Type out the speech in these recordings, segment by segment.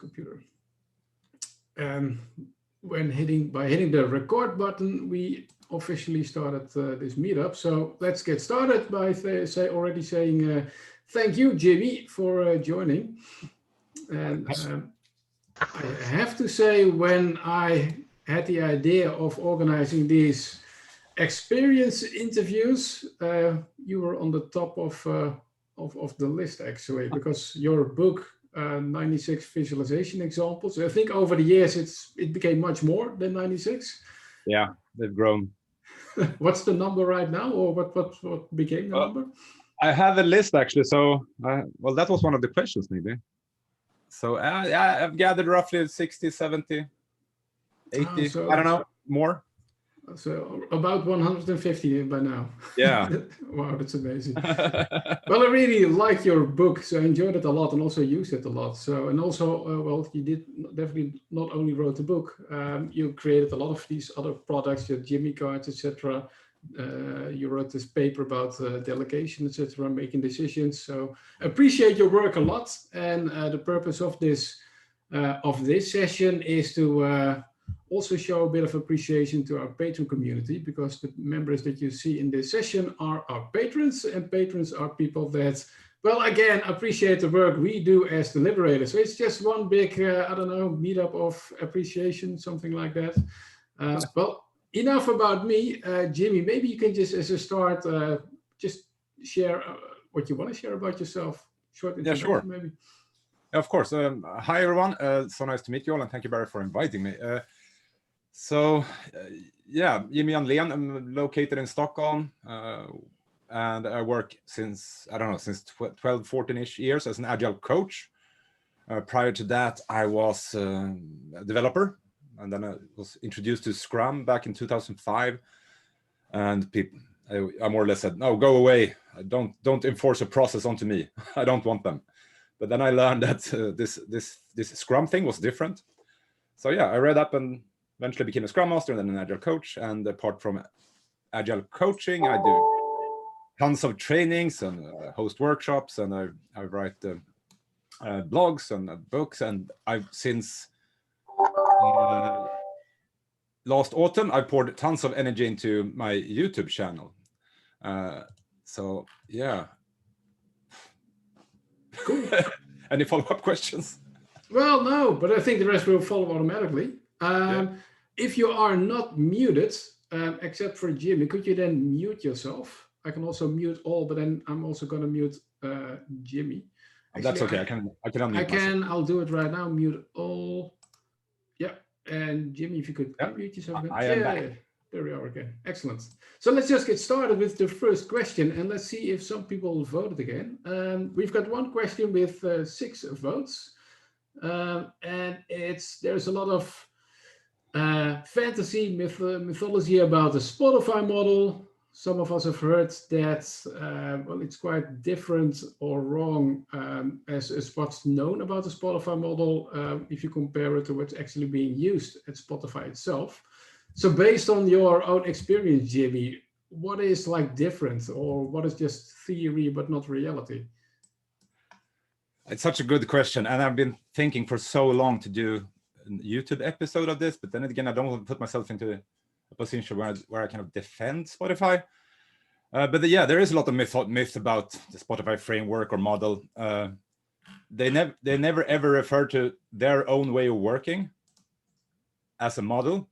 computer. And by hitting the record button, we officially started this meetup. So let's get started by saying thank you, Jimmy, for joining. And I have to say, when I had the idea of organizing these experience interviews, you were on the top of the list, actually, because your book, 96 visualization examples, I think over the years it became much more than 96. Yeah, they've grown. What's the number right now, or what became the number? I have a list, actually. So, well, that was one of the questions, maybe. So I've gathered roughly 60, 70, 80, I don't know, more. So about 150 by now. Yeah. Wow, that's amazing. Well, I really like your book, so I enjoyed it a lot and also used it a lot. So, and also, well, you did definitely not only wrote the book, you created a lot of these other products, your Jimmy cards, etc. You wrote this paper about delegation, etc., making decisions. So appreciate your work a lot. And the purpose of this session is to also show a bit of appreciation to our patron community, because the members that you see in this session are our patrons, and patrons are people that, well, again, appreciate the work we do as the Liberators. So it's just one big, I don't know, meetup of appreciation, something like that. Well, enough about me. Jimmy, maybe you can just, as a start, just share what you want to share about yourself. Short introduction, yeah, sure. Maybe. Of course. Hi, everyone. So nice to meet you all, and thank you, Barry, for inviting me. Yeah, Jimmy Janle. I'm located in Stockholm, and I work since 12, 14-ish years as an Agile Coach. Prior to that, I was a developer, and then I was introduced to Scrum back in 2005. And I more or less said, no, go away. Don't enforce a process onto me. I don't want them. But then I learned that this Scrum thing was different. So yeah, I read up and eventually became a Scrum Master and then an Agile Coach. And apart from Agile coaching, I do tons of trainings and host workshops, and I write blogs and books. And I've since last autumn, I poured tons of energy into my YouTube channel. So yeah. Cool. Any follow-up questions? Well, no, but I think the rest will follow automatically. If you are not muted, except for Jimmy, could you then mute yourself? I can also mute all, but then I'm also going to mute Jimmy. Actually, that's okay. I can unmute myself. I'll do it right now. Mute all. Yeah. And Jimmy, if you could mute yourself. I am back. There we are again. Excellent. So let's just get started with the first question, and let's see if some people voted again. We've got one question with 6 votes, and there's a lot of fantasy mythology about the Spotify model. Some of us have heard that well, it's quite different or wrong as what's known about the Spotify model if you compare it to what's actually being used at Spotify itself. So based on your own experience, Jimmy, what is like different, or what is just theory but not reality? It's such a good question, and I've been thinking for so long to do a YouTube episode of this, but then again, I don't want to put myself into a position where I kind of defend Spotify. But yeah, there is a lot of myth about the Spotify framework or model. They never ever refer to their own way of working as a model.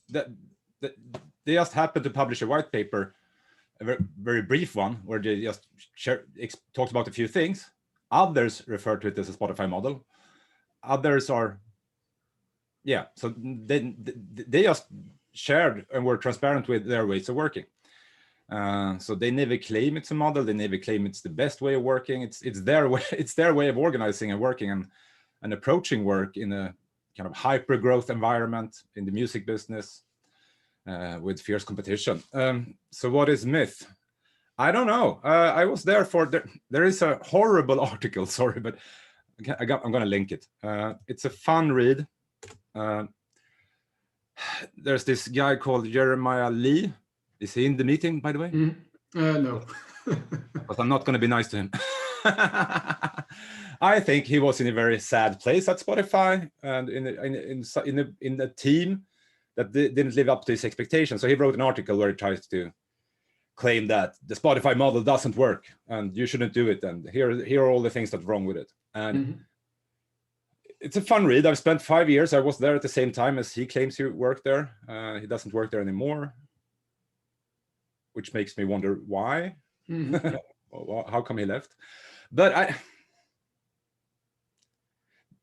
They just happened to publish a white paper, a very, very brief one, where they just talked about a few things. Others refer to it as a Spotify model. Others are, yeah, so they just shared and were transparent with their ways of working. So they never claim it's a model. They never claim it's the best way of working. It's their way. It's their way of organizing and working and approaching work in a kind of hyper growth environment in the music business with fierce competition. So what is myth? I don't know. I was there for, there is a horrible article, sorry, but I'm going to link it. It's a fun read. There's this guy called Jeremiah Lee. Is he in the meeting, by the way? No. But I'm not going to be nice to him. I think he was in a very sad place at Spotify, and in a team that didn't live up to his expectations. So he wrote an article where he tries to claim that the Spotify model doesn't work and you shouldn't do it, and here are all the things that's wrong with it. And it's a fun read. I've spent 5 years. I was there at the same time as he claims he worked there. He doesn't work there anymore, which makes me wonder why. How come he left? But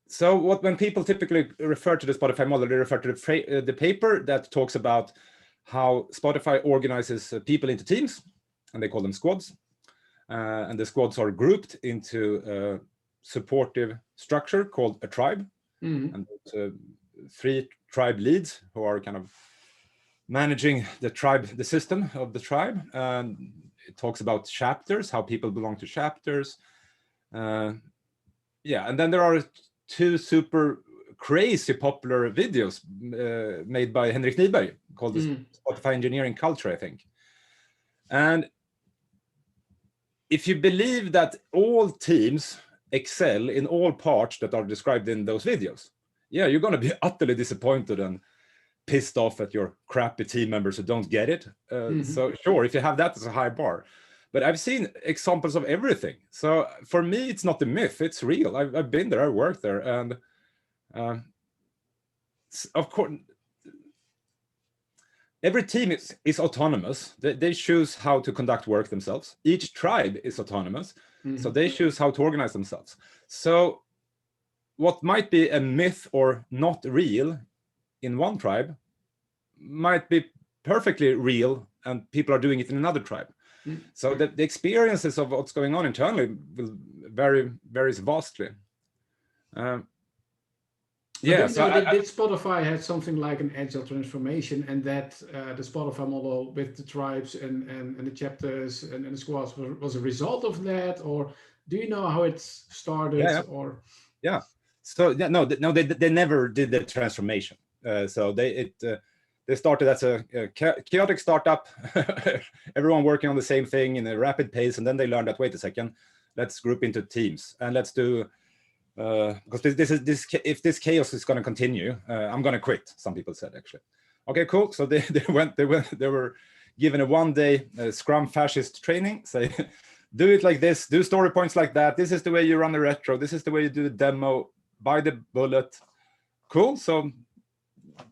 so when people typically refer to the Spotify model, they refer to the paper that talks about how Spotify organizes people into teams, and they call them squads. And the squads are grouped into a supportive structure called a tribe. And 3 tribe leads who are kind of managing the system of the tribe. And it talks about chapters, how people belong to chapters. And then there are 2 super crazy popular videos made by Henrik Nyberg called the Spotify Engineering Culture, I think. And if you believe that all teams excel in all parts that are described in those videos, you're going to be utterly disappointed and pissed off at your crappy team members who don't get it. So sure, if you have that as a high bar. But I've seen examples of everything. So for me, it's not a myth, it's real. I've been there, I worked there. And of course, every team is autonomous. They choose how to conduct work themselves. Each tribe is autonomous. So they choose how to organize themselves. So what might be a myth or not real in one tribe might be perfectly real, and people are doing it in another tribe. So the experiences of what's going on internally will varies vastly. Did Spotify had something like an agile transformation, and that the Spotify model with the tribes and the chapters and the squads was a result of that, or do you know how it started? So they never did the transformation. So they started as a chaotic startup, everyone working on the same thing in a rapid pace, and then they learned that, wait a second, let's group into teams and let's do. Because if this chaos is going to continue, I'm going to quit. Some people said, actually. Okay, cool. So they were given a 1-day Scrum fascist training. Say, do it like this. Do story points like that. This is the way you run the retro. This is the way you do the demo. By the bullet. Cool. So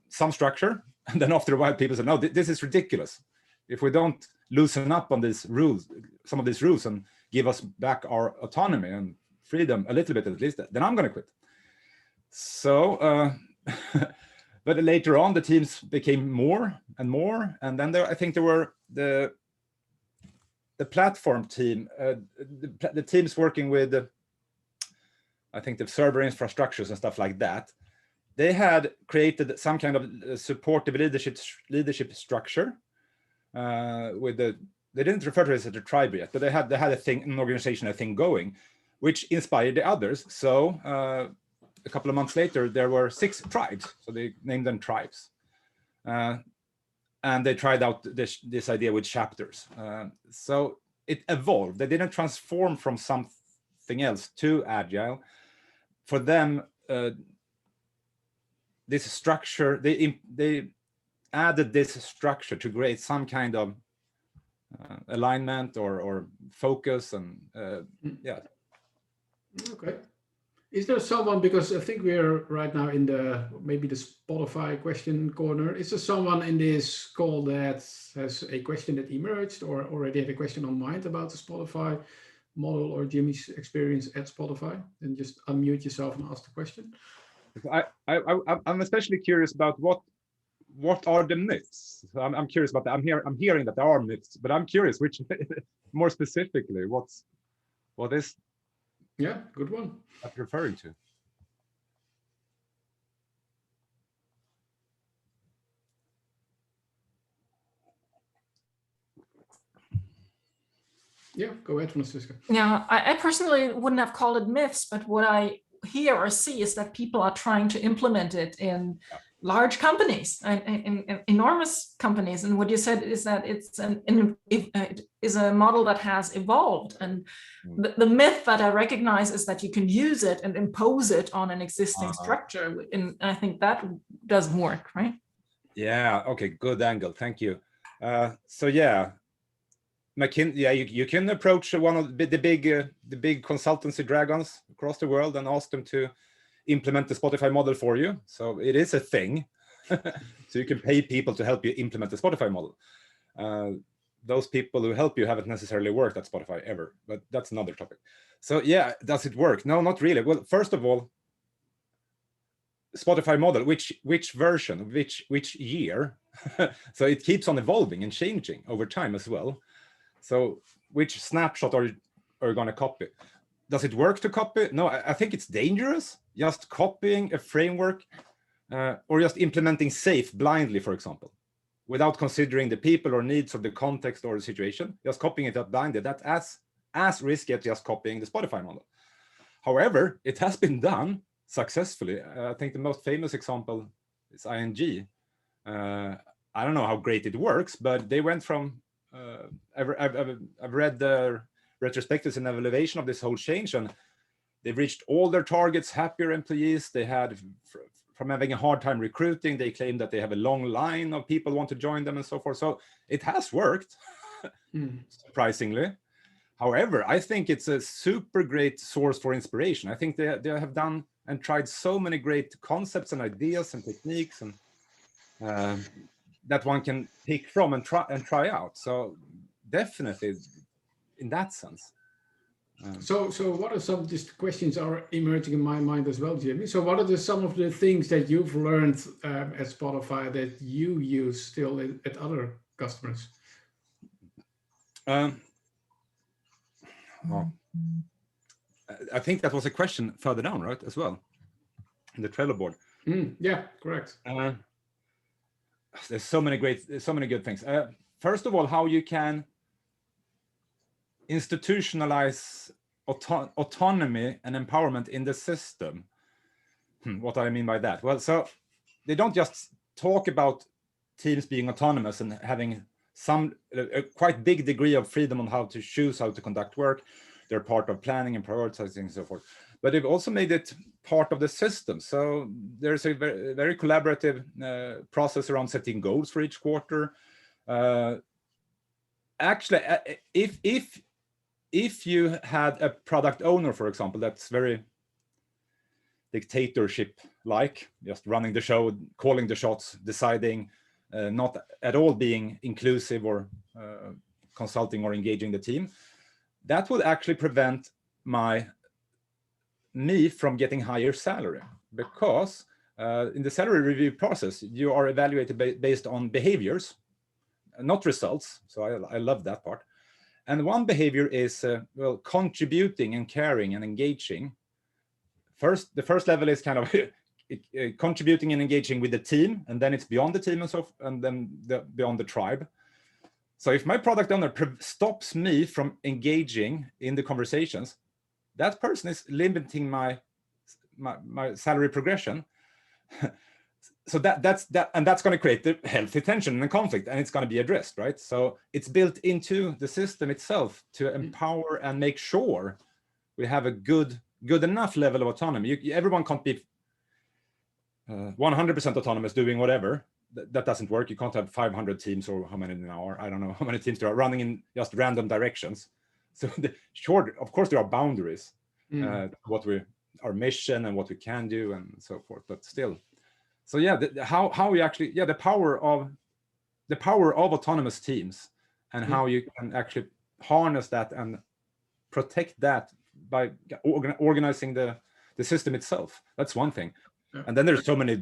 some structure, and then after a while, people said, no, this is ridiculous. If we don't loosen up on these rules, some of these rules, and give us back our autonomy and freedom a little bit at least, then I'm going to quit. So, but later on, the teams became more and more, and then I think there were the platform team, the teams working with, I think, the server infrastructures and stuff like that. They had created some kind of supportive leadership structure with they didn't refer to it as a tribe yet, but they had an organization, a thing going, which inspired the others. So a couple of months later, there were 6 tribes. So they named them tribes. And they tried out this idea with chapters. So it evolved. They didn't transform from something else to Agile. For them, this structure, they added this structure to create some kind of alignment or focus, and Okay. Is there someone, because I think we're right now in maybe the Spotify question corner, is there someone in this call that has a question that emerged or already had a question on mind about the Spotify model or Jimmy's experience at Spotify? Then just unmute yourself and ask the question. I'm especially curious about what are the myths. I'm curious about that. I'm hearing that there are myths, but I'm curious which more specifically what is. Yeah, good one. I'm referring to. Yeah, go ahead, Francisca. Yeah, I personally wouldn't have called it myths, but what I hear or see is that people are trying to implement it in large companies and enormous companies. And what you said is that it is a model that has evolved. And the myth that I recognize is that you can use it and impose it on an existing structure. And I think that doesn't work, right? Yeah. Okay. Good angle. Thank you. So yeah, you can approach one of the big consultancy dragons across the world and ask them to implement the Spotify model for you. So it is a thing. So you can pay people to help you implement the Spotify model. Those people who help you haven't necessarily worked at Spotify ever, but that's another topic. So yeah, does it work? No, not really. Well, first of all, Spotify model, which version, which year? So it keeps on evolving and changing over time as well. So which snapshot are you going to copy? Does it work to copy? No, I think it's dangerous. Just copying a framework or just implementing safe blindly, for example, without considering the people or needs of the context or the situation, just copying it up blindly. That's as risky as just copying the Spotify model. However, it has been done successfully. I think the most famous example is ING. I don't know how great it works, but they went from, I've read the retrospectives and evaluation of this whole change, and they've reached all their targets, happier employees. They had, from having a hard time recruiting, they claim that they have a long line of people who want to join them and so forth. So it has worked, surprisingly. However, I think it's a super great source for inspiration. I think they have done and tried so many great concepts and ideas and techniques and that one can pick from and try out. So definitely in that sense. So what are some just questions are emerging in my mind as well, Jimmy? So what are some of the things that you've learned at Spotify that you use still at other customers? Well, I think that was a question further down, right, as well, in the Trello board. Yeah, correct. There's so many good things. First of all, how you can institutionalize autonomy and empowerment in the system. What do I mean by that? Well, so they don't just talk about teams being autonomous and having a quite big degree of freedom on how to choose how to conduct work. They're part of planning and prioritizing and so forth. But they've also made it part of the system. So there's a very, very collaborative process around setting goals for each quarter. Actually, if you had a product owner, for example, that's very dictatorship-like, just running the show, calling the shots, deciding, not at all being inclusive or consulting or engaging the team, that would actually prevent me from getting higher salary, because in the salary review process, you are evaluated based on behaviors, not results. So I love that part. And one behavior is, well, contributing and caring and engaging. The first level is kind of contributing and engaging with the team, and then it's beyond the team and then beyond the tribe. So if my product owner stops me from engaging in the conversations, that person is limiting my salary progression. So that's going to create the healthy tension and conflict, and it's going to be addressed, right? So it's built into the system itself to empower and make sure we have a good enough level of autonomy. Everyone can't be 100% autonomous doing whatever. That doesn't work. You can't have 500 teams, or how many now are, I don't know how many teams there are, running in just random directions. So sure, of course there are boundaries, our mission and what we can do and so forth, but still. So yeah, how we actually, the power of autonomous teams, and how you can actually harness that and protect that by organizing the system itself. That's one thing. Yeah. And then there's so many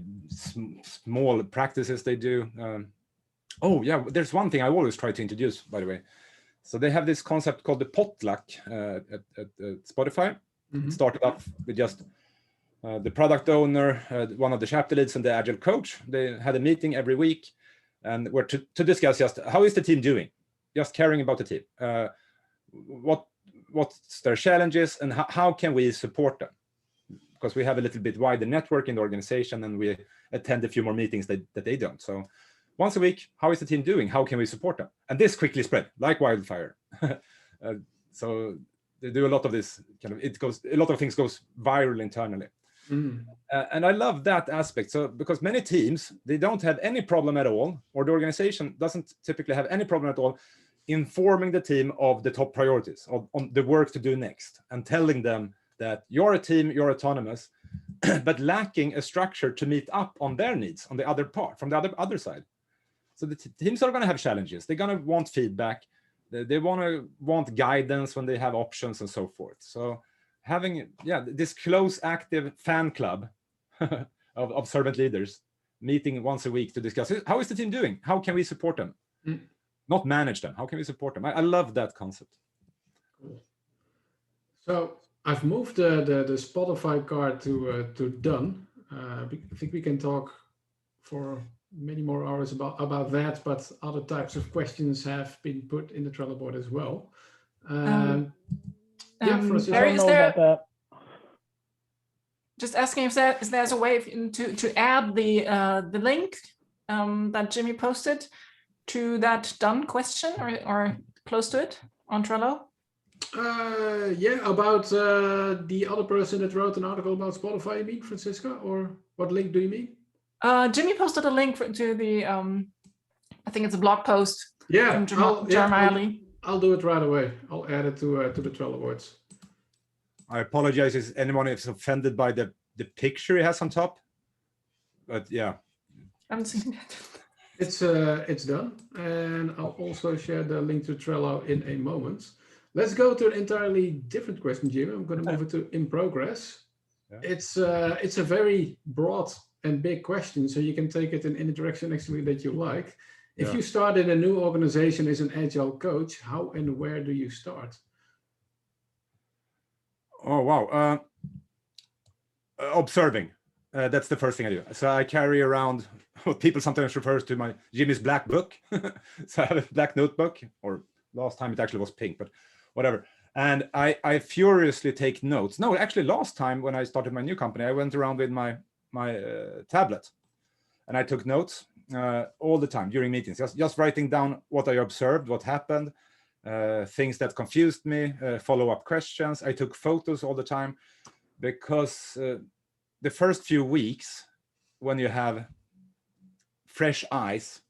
small practices they do. There's one thing I always try to introduce, by the way. So they have this concept called the potluck at Spotify. It started up with just the product owner, one of the chapter leads, and the Agile Coach. They had a meeting every week, and were to discuss just how is the team doing, just caring about the team, what's their challenges, and how can we support them. because we have a little bit wider network in the organization, and we attend a few more meetings that they don't. So once a week, how is the team doing? How can we support them? And this quickly spread like wildfire. So they do a lot of this kind of, a lot of things goes viral internally. And I love that aspect. So because many teams, they don't have any problem at all, or the organization doesn't typically have any problem at all informing the team of the top priorities, on the work to do next, and telling them that you're a team, you're autonomous, but lacking a structure to meet up on their needs on the other part, from the other side. So the teams are going to have challenges. They're going to want feedback. They want guidance when they have options and so forth. So having this close, active fan club of servant leaders meeting once a week to discuss, how is the team doing? How can we support them? Not manage them. How can we support them? I love that concept. Cool. So I've moved the Spotify card to done. I think we can talk for many more hours about that, but other types of questions have been put in the Trello board as well. Barry, is there, just asking if there's a way to add the link that Jimmy posted to that done question, or close to it on Trello? About the other person that wrote an article about Spotify, you mean, Francisca? Or what link do you mean? Jimmy posted a link to the, I think it's a blog post from Jeremiah. I'll do it right away. I'll add it to the Trello boards. I apologize if anyone is offended by the picture he has on top, but yeah. I haven't seen it. It's done, and I'll also share the link to Trello in a moment. Let's go to an entirely different question, Jimmy. I'm going to move it to in progress. Yeah. It's a very broad and big question, so you can take it in any direction actually that you like. If you start in a new organization as an Agile coach, how and where do you start? Oh, wow. Observing. That's the first thing I do. So I carry around what people sometimes refer to my Jimmy's black book. So I have a black notebook, or last time it actually was pink, but whatever. And I furiously take notes. No, actually last time when I started my new company, I went around with my tablet, and I took notes all the time during meetings, just writing down what I observed, what happened, things that confused me, follow-up questions. I took photos all the time, because the first few weeks, when you have fresh eyes,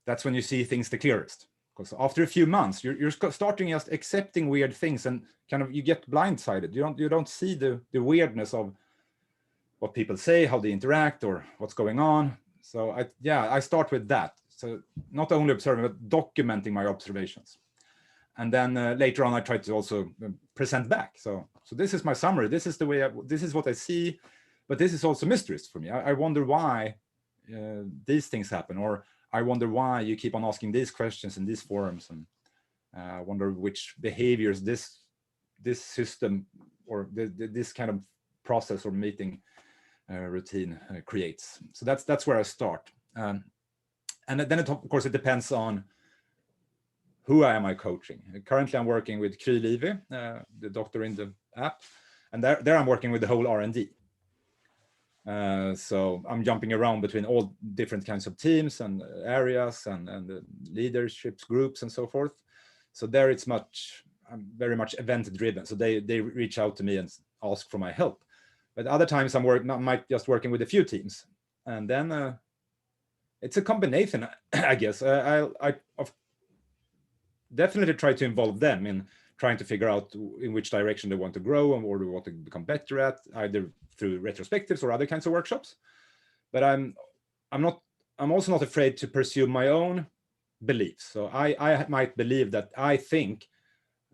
that's when you see things the clearest. Because after a few months, you're starting just accepting weird things, and kind of you get blindsided. You don't see the weirdness of what people say, how they interact, or what's going on. So I start with that. So not only observing, but documenting my observations. And then later on, I try to also present back. So this is my summary. This is the way. This is what I see, but this is also mysteries for me. I wonder why these things happen, or I wonder why you keep on asking these questions in these forums, and I wonder which behaviors this system or this kind of process or meeting routine creates. So that's where I start, and then of course it depends on who am I coaching. Currently, I'm working with Kry Levy, the doctor in the app, and there I'm working with the whole R&D. So I'm jumping around between all different kinds of teams and areas and leadership groups and so forth. So there I'm very much event driven. So they reach out to me and ask for my help. But other times I might just working with a few teams, and then it's a combination, I guess. I've definitely try to involve them in trying to figure out in which direction they want to grow and what they want to become better at, either through retrospectives or other kinds of workshops. But I'm also not afraid to pursue my own beliefs. So I might believe that I think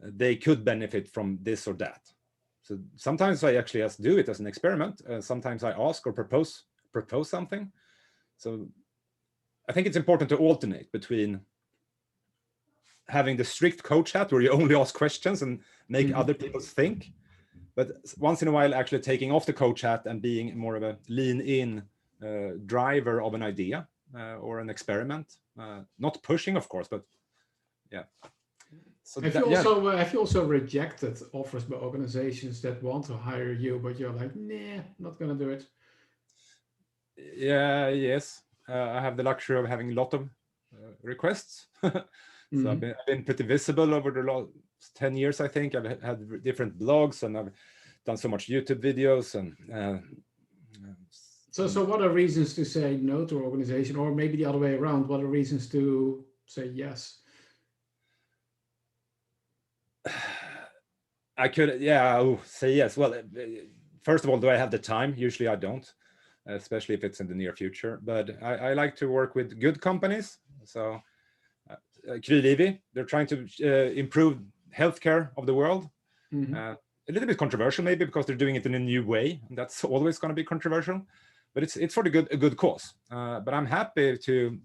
they could benefit from this or that. So sometimes I actually just do it as an experiment. Sometimes I ask or propose something. So I think it's important to alternate between having the strict coach hat where you only ask questions and make other people think, but once in a while actually taking off the coach hat and being more of a lean in driver of an idea or an experiment, not pushing, of course, but yeah. So have you also rejected offers by organizations that want to hire you, but you're like, nah, not gonna do it? Yes. I have the luxury of having a lot of requests. So I've been pretty visible over the last 10 years, I think. I've had different blogs, and I've done so much YouTube videos. And so what are reasons to say no to an organization, or maybe the other way around? What are reasons to say yes? I could, say yes. Well, first of all, do I have the time? Usually I don't, especially if it's in the near future. But I like to work with good companies. So Krylivi, they're trying to improve healthcare of the world. A little bit controversial maybe, because they're doing it in a new way, and that's always going to be controversial, but it's for a good cause. But I'm happy to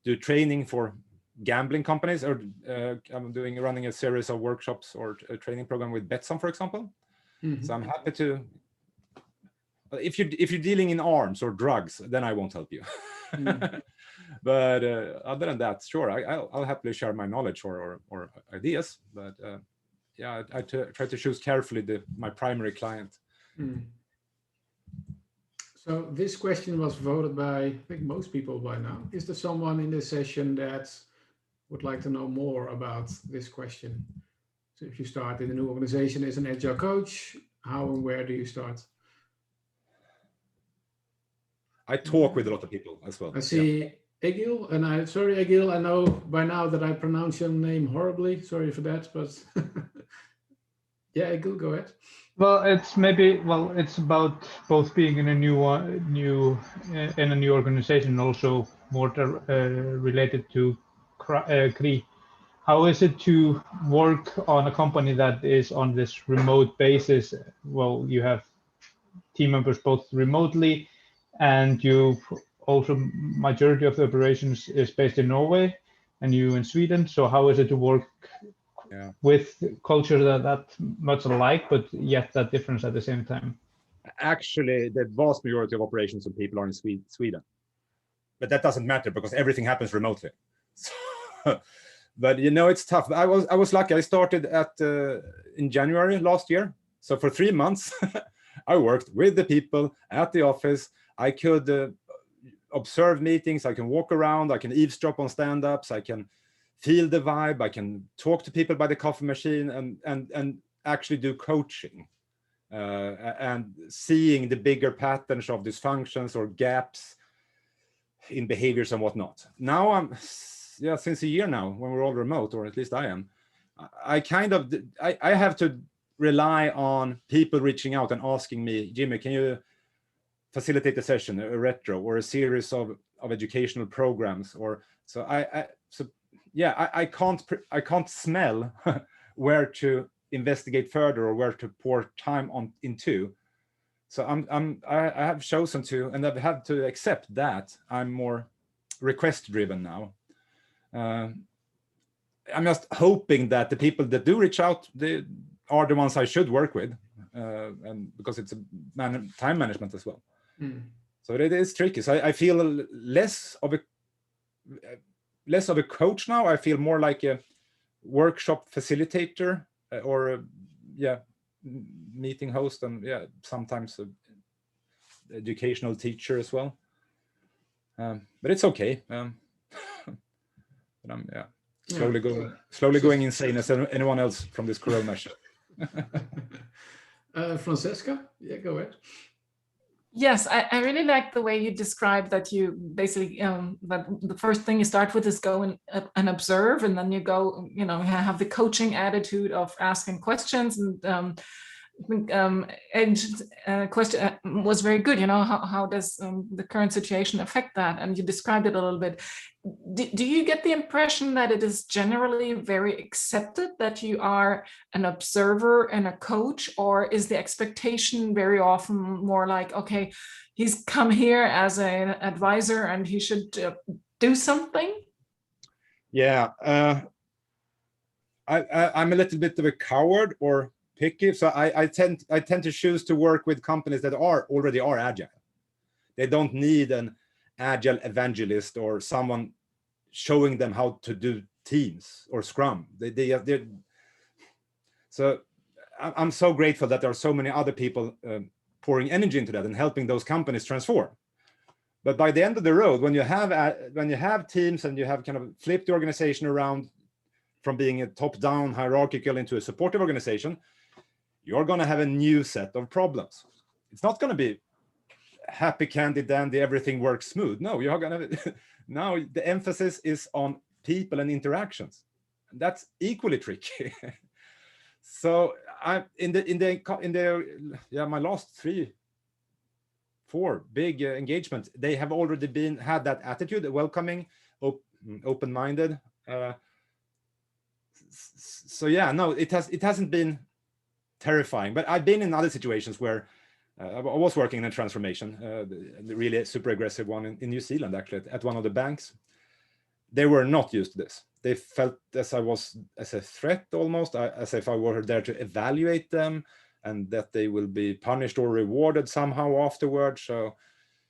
do training for gambling companies, or I'm running a series of workshops or a training program with Betsson, for example. So I'm happy to. If you're dealing in arms or drugs, then I won't help you. But other than that, sure, I'll happily share my knowledge or ideas. But I try to choose carefully my primary client. So this question was voted by, I think, most people by now. Is there someone in this session that would like to know more about this question? So if you start in a new organization as an Agile coach, how and where do you start? I talk with a lot of people as well. I see Agile, and sorry, Agile, I know by now that I pronounce your name horribly. Sorry for that, but yeah, Agile, go ahead. Well, it's about both being in a new organization, and also more related to Kri. How is it to work on a company that is on this remote basis? Well, you have team members both remotely, and you also, majority of the operations is based in Norway, and you in Sweden. So how is it to work with culture that much alike, but yet that difference at the same time? Actually, the vast majority of operations and people are in Sweden, but that doesn't matter because everything happens remotely. So, but it's tough. I was lucky. I started in January last year, so for 3 months I worked with the people at the office. I could observe meetings. I can walk around. I can eavesdrop on stand-ups. I can feel the vibe. I can talk to people by the coffee machine and actually do coaching and seeing the bigger patterns of dysfunctions or gaps in behaviors and whatnot. Now since a year now, when we're all remote, or at least I am, I have to rely on people reaching out and asking me, Jimmy, can you facilitate a session, a retro, or a series of educational programs? Or so I can't smell where to investigate further or where to pour time into. So I have chosen to, and I've had to accept that I'm more request driven now. I'm just hoping that the people that do reach out, they are the ones I should work with, and because it's a time management as well. So it is tricky. So I feel less of a coach now. I feel more like a workshop facilitator or a meeting host, and sometimes an educational teacher as well. But it's okay. But I'm slowly going insane as anyone else from this corona shit. Francesca, go ahead. Yes, I really like the way you described that you basically, that the first thing you start with is go and observe, and then you go, have the coaching attitude of asking questions. And question was very good. How does the current situation affect that? And you described it a little bit. Do you get the impression that it is generally very accepted that you are an observer and a coach, or is the expectation very often more like, okay, he's come here as an advisor and he should do something? Yeah, I'm a little bit of a coward or picky, so I tend to choose to work with companies that already are agile. They don't need an agile evangelist or someone showing them how to do Teams or Scrum. So I'm so grateful that there are so many other people pouring energy into that and helping those companies transform. But by the end of the road, when you have teams and you have kind of flipped the organization around from being a top-down hierarchical into a supportive organization, you're going to have a new set of problems. It's not going to be happy, candy, dandy, everything works smooth. No, you're going to now the emphasis is on people and interactions. And that's equally tricky. So my last 3-4 big engagement, they have already had that attitude, welcoming, open-minded. So yeah, no, it hasn't been terrifying, but I've been in other situations where I was working in a transformation, the really super aggressive one in New Zealand, actually, at one of the banks. They were not used to this. They felt as a threat almost, as if I were there to evaluate them and that they will be punished or rewarded somehow afterwards. So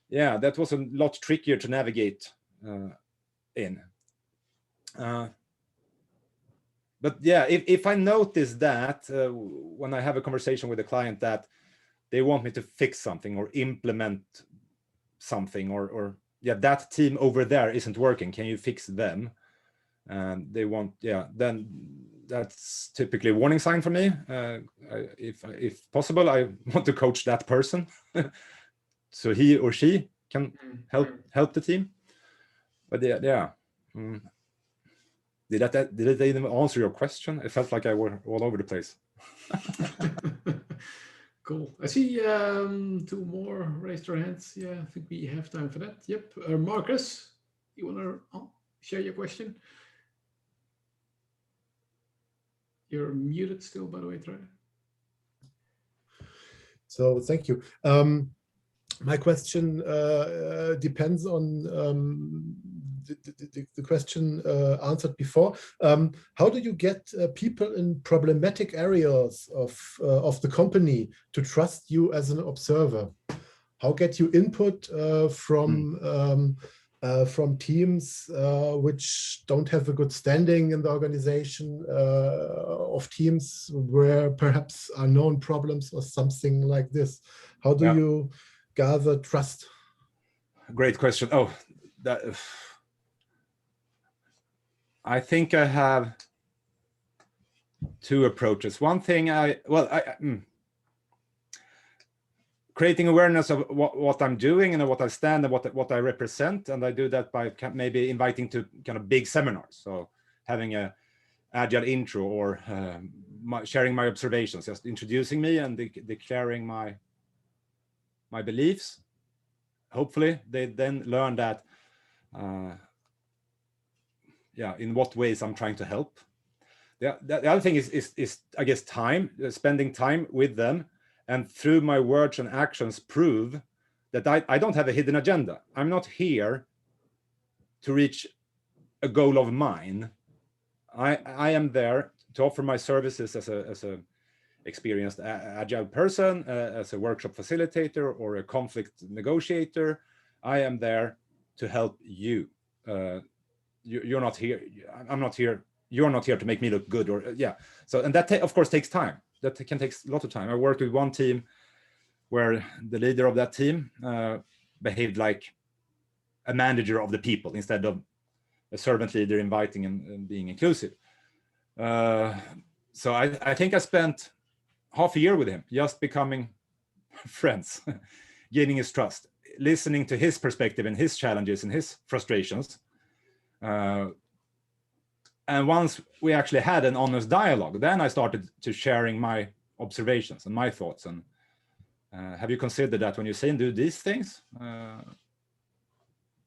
yeah, that was a lot trickier to navigate in. But yeah, if I notice that when I have a conversation with a client that they want me to fix something or implement something, or yeah, that team over there isn't working, can you fix them? And they want, yeah, then that's typically a warning sign for me. If possible, I want to coach that person so he or she can help the team. But yeah. Did it even answer your question? It felt like I were all over the place. Cool. I see 2 more raised their hands. Yeah, I think we have time for that. Yep. Marcus, you want to share your question? You're muted still, by the way, Troy. So thank you. My question depends on the question answered before. How do you get people in problematic areas of the company to trust you as an observer? How get you input from teams which don't have a good standing in the organization, of teams where perhaps are known problems or something like this? How do you gather trust? Great question. Oh, I think I have 2 approaches. One thing, creating awareness of what I'm doing and what I stand and what I represent, and I do that by maybe inviting to kind of big seminars. So having a agile intro or sharing my observations, just introducing me and declaring my beliefs. Hopefully, they then learn that, in what ways I'm trying to help. The other thing is I guess time, spending time with them, and through my words and actions prove that I don't have a hidden agenda. I'm not here to reach a goal of mine. I am there to offer my services as a experienced agile person, as a workshop facilitator or a conflict negotiator. I am there to help you. You're not here. I'm not here. You're not here to make me look good, or So, and that of course takes time. That can take a lot of time. I worked with one team where the leader of that team behaved like a manager of the people instead of a servant leader inviting and being inclusive. So I think I spent half a year with him, just becoming friends, gaining his trust, listening to his perspective and his challenges and his frustrations. And once we actually had an honest dialogue, then I started to sharing my observations and my thoughts. And have you considered that when you say and do these things,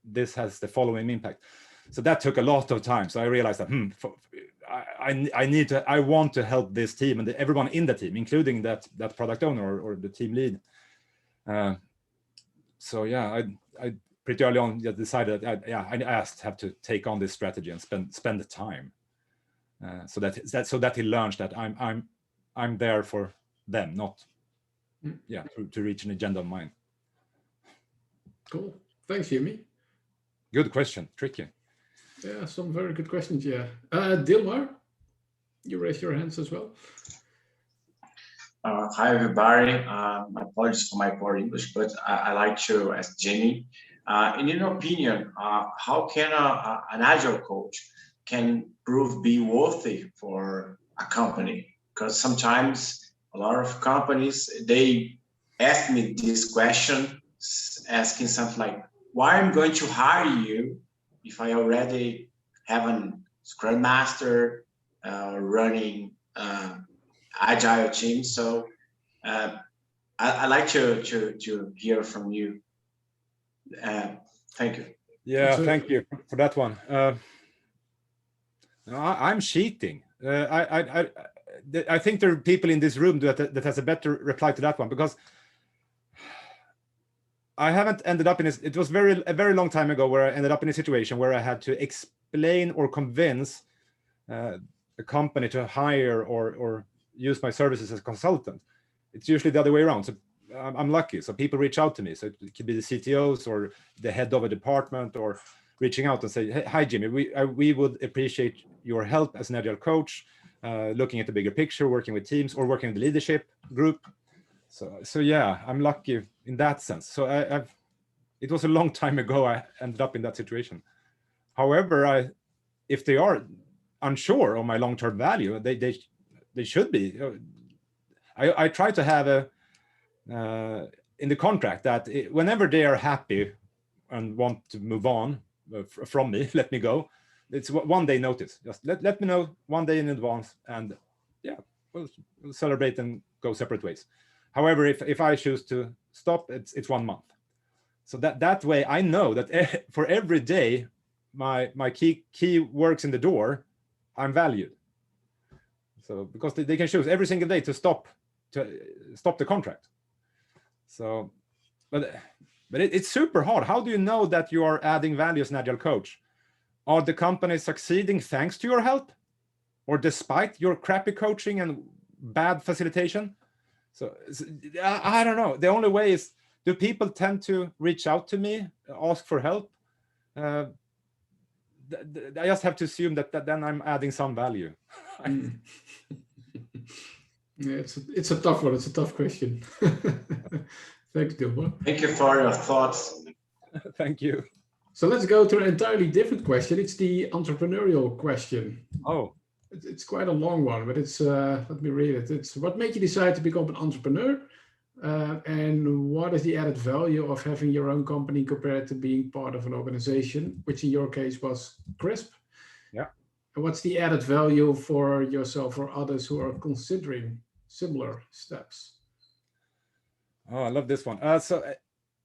this has the following impact? So that took a lot of time. So I realized that I want to help this team and everyone in the team, including that product owner or the team lead. So yeah, I pretty early on decided I have to take on this strategy and spend the time, so that he learns that I'm there for them, not to reach an agenda of mine. Cool. Thanks, Jimmy. Good question. Tricky. Yeah, some very good questions. Yeah, Dilmar, you raised your hands as well. Hi, everybody. Apologies for my poor English, but I like to ask Jimmy. In your opinion, how can an agile coach can prove be worthy for a company? Because sometimes a lot of companies, they ask me this question, asking something like, why I'm going to hire you if I already have a Scrum Master running agile team. So I like to hear from you. Thank you. Yeah, thank you for that one. I'm cheating. I think there are people in this room that has a better reply to that one, because I haven't ended up in this. It was a very long time ago where I ended up in a situation where I had to explain or convince a company to hire or use my services as a consultant. It's usually the other way around. So I'm lucky. So people reach out to me. So it could be the CTOs or the head of a department, or reaching out and say, hey, hi, Jimmy, we would appreciate your help as an agile coach, looking at the bigger picture, working with teams, or working with the leadership group. So yeah, I'm lucky in that sense. So it was a long time ago I ended up in that situation. However, if they are unsure of my long-term value, they should be. I try to have in the contract that whenever they are happy and want to move on from me, let me go. It's 1 day notice. Just let me know 1 day in advance, and yeah, we'll celebrate and go separate ways. However, if I choose to stop, it's 1 month. So that way I know that for every day my key works in the door, I'm valued. So because they can choose every single day to stop the contract. So, but it's super hard. How do you know that you are adding value as an agile coach? Are the companies succeeding thanks to your help, or despite your crappy coaching and bad facilitation? So I don't know. The only way is, do people tend to reach out to me, ask for help? I just have to assume that then I'm adding some value. Yeah, it's a tough one. It's a tough question. Thanks, Dilma. Thank you for your thoughts. Thank you. So let's go to an entirely different question. It's the entrepreneurial question. Oh. It's quite a long one, but it's let me read it. It's what made you decide to become an entrepreneur, and what is the added value of having your own company compared to being part of an organization, which in your case was Crisp? Yeah. And what's the added value for yourself or others who are considering similar steps? Oh, I love this one. So a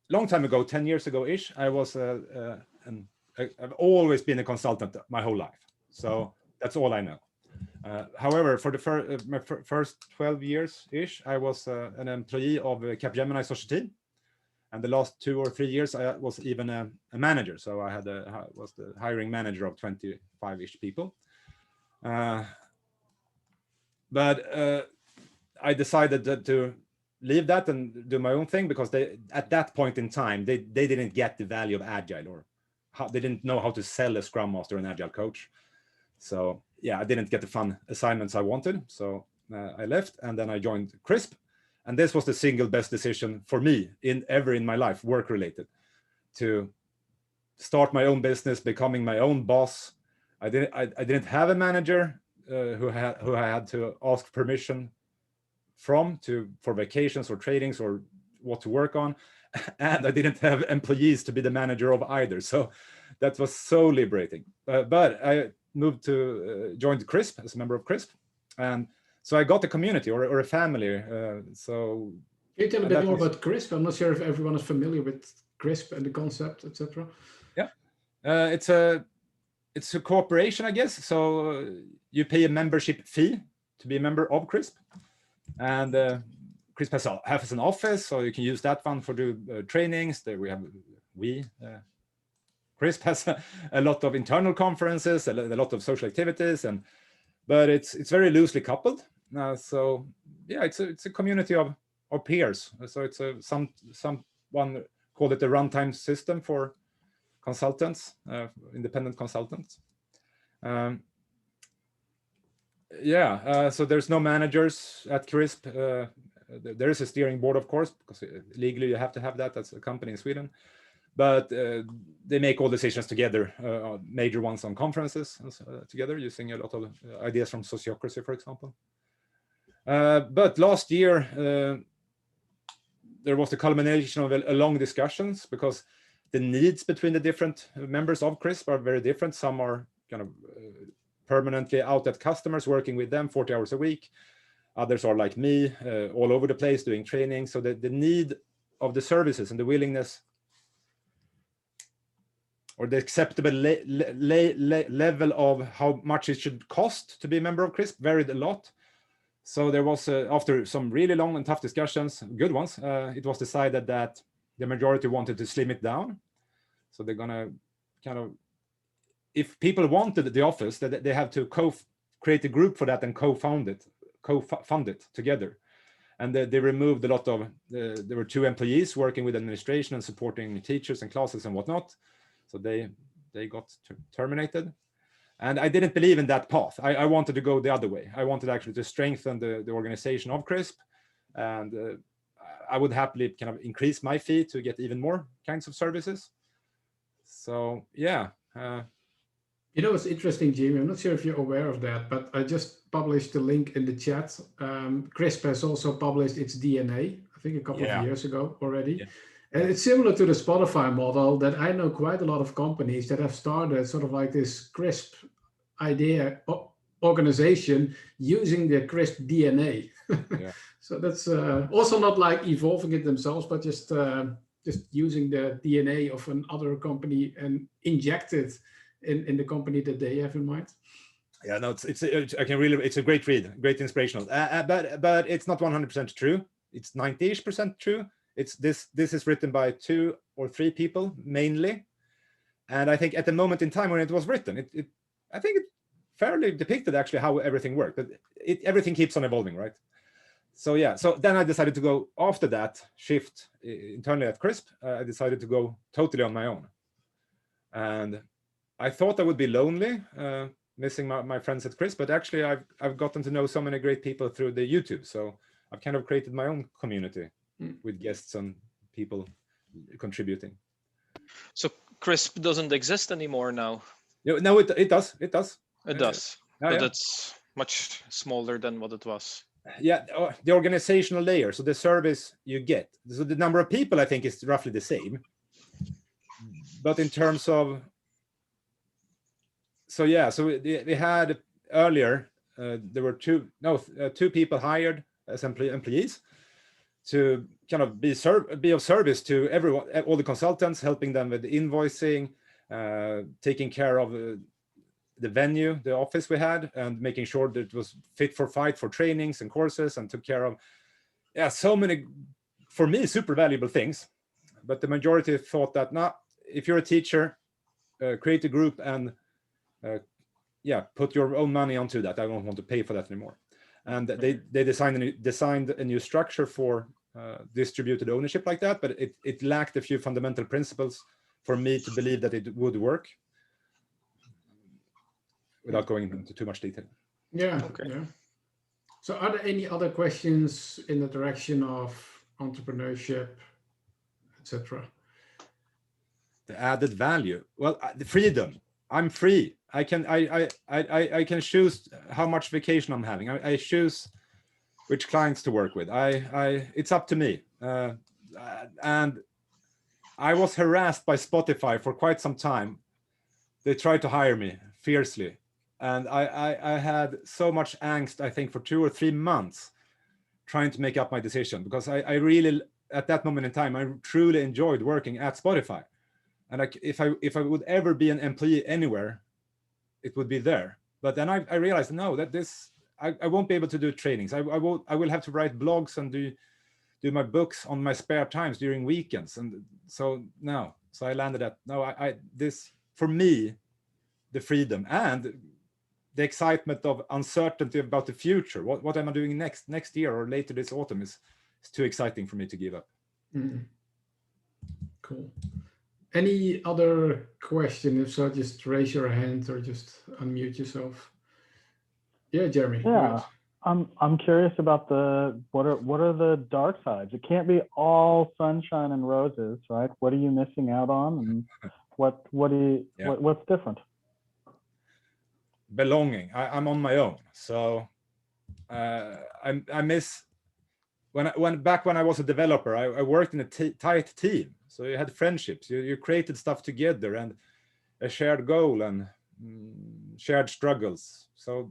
long time ago, 10 years ago-ish, I was I've always been a consultant my whole life. So that's all I know. However, for the my first 12 years-ish, I was an employee of Capgemini Society. And the last 2 or 3 years, I was even a manager. So I was the hiring manager of 25-ish people. But I decided to leave that and do my own thing, because at that point in time, they didn't get the value of Agile, or they didn't know how to sell a Scrum Master and Agile Coach. So yeah, I didn't get the fun assignments I wanted. So I left, and then I joined Crisp. And this was the single best decision for me ever in my life, work related, to start my own business, becoming my own boss. I didn't have a manager who I had to ask permission for vacations or trainings or what to work on. And I didn't have employees to be the manager of either. So that was so liberating. But I moved to joined Crisp as a member of Crisp. And so I got a community or a family. So can you tell a bit more about Crisp? I'm not sure if everyone is familiar with Crisp and the concept, etc. Yeah, it's a cooperation, I guess. So you pay a membership fee to be a member of Crisp, and Crisp has an office, so you can use that one for trainings. There Crisp has a lot of internal conferences, a lot of social activities, but it's very loosely coupled. So yeah, it's a community of peers. So it's someone called it a runtime system for consultants, independent consultants. So there's no managers at Crisp. There is a steering board, of course, because legally you have to have that as a company in Sweden. But they make all decisions together, major ones on conferences together, using a lot of ideas from sociocracy, for example. But last year, there was the culmination of a long discussions, because the needs between the different members of Crisp are very different. Some are kind of permanently out at customers, working with them 40 hours a week. Others are like me, all over the place doing training. So the need of the services and the willingness, or the acceptable level of how much it should cost to be a member of Crisp varied a lot. So there was, after some really long and tough discussions, good ones, it was decided that the majority wanted to slim it down. So they're gonna kind of, if people wanted the office, that they have to create a group for that and co-fund it together. And they removed a lot of, there were 2 employees working with administration and supporting teachers and classes and whatnot. So they got terminated. And I didn't believe in that path. I wanted to go the other way. I wanted actually to strengthen the organization of Crisp. And I would happily kind of increase my fee to get even more kinds of services. So, yeah. You know, it's interesting, Jimmy. I'm not sure if you're aware of that, but I just published the link in the chat. Crisp has also published its DNA, I think a couple of years ago already. Yeah. And it's similar to the Spotify model, that I know quite a lot of companies that have started sort of like this Crisp idea organization using the Crisp DNA. Yeah. So that's also not like evolving it themselves, but just using the DNA of another company and inject it in the company that they have in mind. Yeah, no, it's a great read, great inspirational. But it's not 100% true. It's 90-ish% true. This is written by 2 or 3 people mainly, and I think at the moment in time when it was written, I think it fairly depicted actually how everything worked. But everything keeps on evolving, right? So yeah. So then I decided to go after that shift internally at Crisp. I decided to go totally on my own, and I thought I would be lonely, missing my friends at Crisp. But actually, I've gotten to know so many great people through the YouTube. So I've kind of created my own community with guests and people contributing. So Crisp doesn't exist anymore now? No, it does. It does. It does. But it's much smaller than what it was. Yeah, the organizational layer. So the service you get. So the number of people, I think, is roughly the same. But in terms of... So yeah, so we had earlier, there were 2 people hired as employees to kind of be of service to everyone, all the consultants, helping them with invoicing, taking care of the venue, the office we had, and making sure that it was fit for fight for trainings and courses, and took care of, so many, for me, super valuable things. But the majority thought that, if you're a teacher, create a group and put your own money onto that. I don't want to pay for that anymore. And they designed a new structure for distributed ownership like that, but it lacked a few fundamental principles for me to believe that it would work, without going into too much detail. Yeah. Okay. Yeah. So are there any other questions in the direction of entrepreneurship, etc.? The added value. Well, the freedom. I'm free. I can choose how much vacation I'm having. I choose which clients to work with. It's up to me. And I was harassed by Spotify for quite some time. They tried to hire me fiercely. And I had so much angst, I think, for 2 or 3 months trying to make up my decision, because I really, at that moment in time, I truly enjoyed working at Spotify. And if I would ever be an employee anywhere, it would be there. But then I realized, no, that I won't be able to do trainings. I will have to write blogs and do my books on my spare times during weekends. And so no. So I landed at, no, this, for me, the freedom and the excitement of uncertainty about the future. What am I doing next year or later this autumn is too exciting for me to give up. Mm. Cool. Any other question? If so, just raise your hand or just unmute yourself. Yeah, Jeremy. Yeah, I'm curious about what are the dark sides? It can't be all sunshine and roses, right? What are you missing out on, and what's different? Belonging. I'm on my own, so I miss back when I was a developer. I worked in a tight team, so you had friendships. You created stuff together and a shared goal and shared struggles. So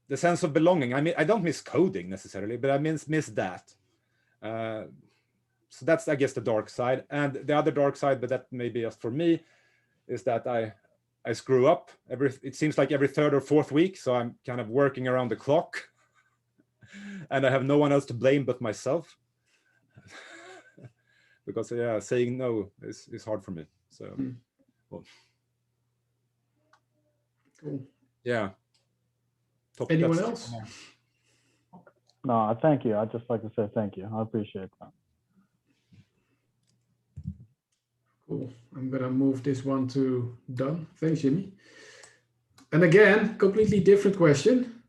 the sense of belonging. I mean, I don't miss coding necessarily, but I miss that. So that's, I guess, the dark side. And the other dark side, but that may be just for me, is that I screw up it seems like every third or fourth week. So I'm kind of working around the clock and I have no one else to blame but myself. Because yeah, saying no is hard for me. So well, cool. Yeah. Anyone else? No, thank you. I'd just like to say thank you. I appreciate that. Cool. I'm gonna move this one to done. Thanks, Jimmy. And again, completely different question.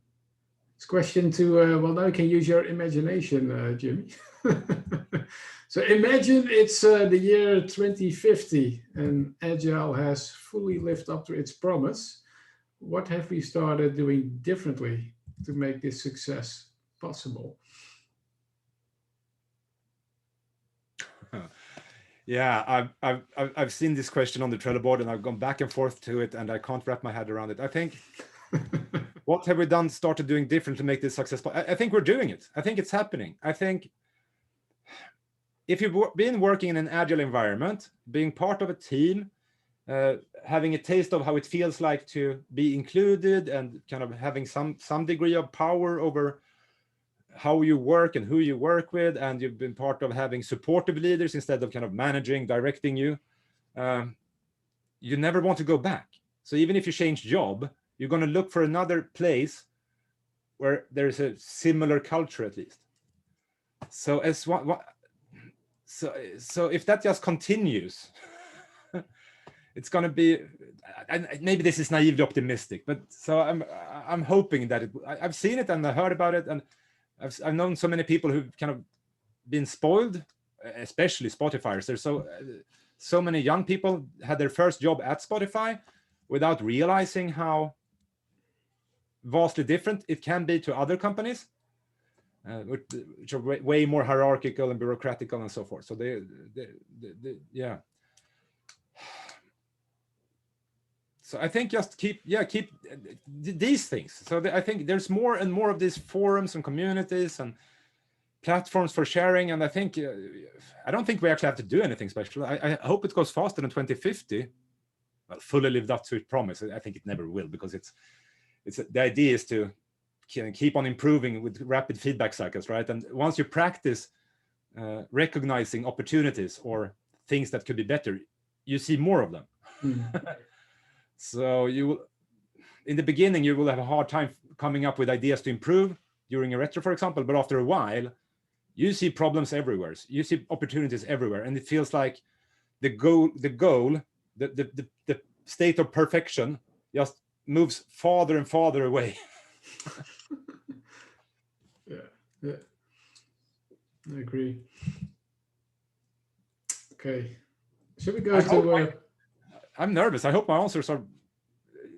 It's question to, well, now you can use your imagination, Jimmy. So imagine it's the year 2050 and Agile has fully lived up to its promise. What have we started doing differently to make this success possible? Yeah, I've seen this question on the Trello board and I've gone back and forth to it and I can't wrap my head around it. I think, what have we started doing different to make this successful? I think we're doing it. I think it's happening. I think if you've been working in an Agile environment, being part of a team, having a taste of how it feels like to be included and kind of having some degree of power over how you work and who you work with, and you've been part of having supportive leaders instead of kind of managing, directing you, you never want to go back. So even if you change job, you're going to look for another place where there's a similar culture at least. So so if that just continues, it's going to be, maybe this is naively optimistic, but so I'm hoping that I've seen it and I heard about it, and I've known so many people who've kind of been spoiled, especially Spotifyers. There's so many young people had their first job at Spotify without realizing how vastly different it can be to other companies, which are way more hierarchical and bureaucratical and so forth. So yeah. So I think just keep these things. So I think there's more and more of these forums and communities and platforms for sharing. And I think, I don't think we actually have to do anything special. I hope it goes faster than 2050. Well, fully lived up to its promise. I think it never will, because the idea is to keep on improving with rapid feedback cycles, right? And once you practice recognizing opportunities or things that could be better, you see more of them. So in the beginning, you will have a hard time coming up with ideas to improve during a retro, for example, but after a while, you see problems everywhere. You see opportunities everywhere. And it feels like the goal, the state of perfection just moves farther and farther away. Yeah, I agree. Okay, should we go to? I'm nervous. I hope my answers are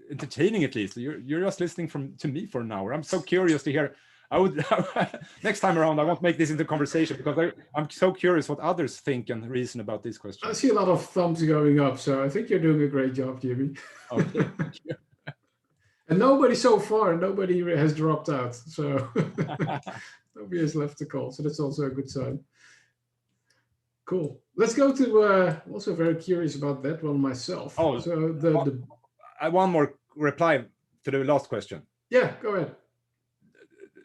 entertaining at least. You're just listening to me for an hour. I'm so curious to hear. I would next time around. I won't make this into conversation because I'm so curious what others think and reason about these questions. I see a lot of thumbs going up, so I think you're doing a great job, Jimmy. Okay, thank you. And nobody so far, nobody has dropped out, so nobody has left the call. So that's also a good sign. Cool. Let's go to. Also very curious about that one myself. Oh, so I one more reply to the last question. Yeah, go ahead.